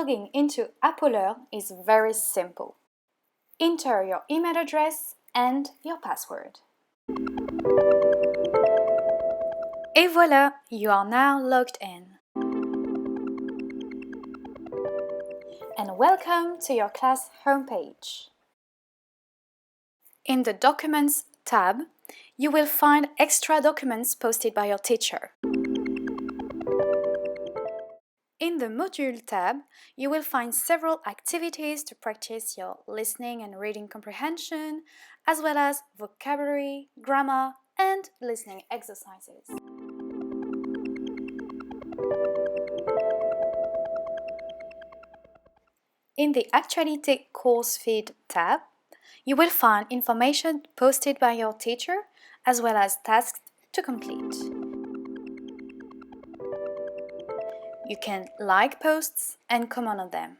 Logging into Apolearn is very simple. Enter your email address and your password. Et voilà, you are now logged in. And welcome to your class homepage. In the Documents tab, you will find extra documents posted by your teacher. In the Module tab, you will find several activities to practice your listening and reading comprehension, as well as vocabulary, grammar, and listening exercises. In the Actualité Course Feed tab, you will find information posted by your teacher, as well as tasks to complete. You can like posts and comment on them.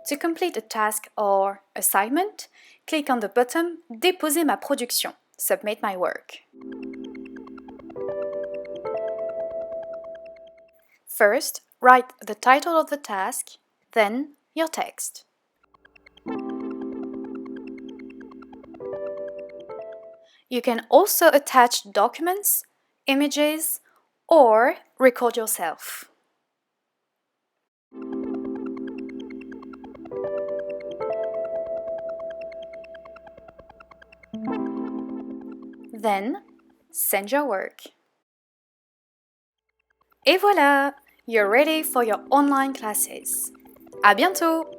To complete a task or assignment, click on the button Déposer ma production, submit my work. First, write the title of the task, then your text. You can also attach documents, images, or record yourself. Then, send your work. Et voilà! You're ready for your online classes. À bientôt!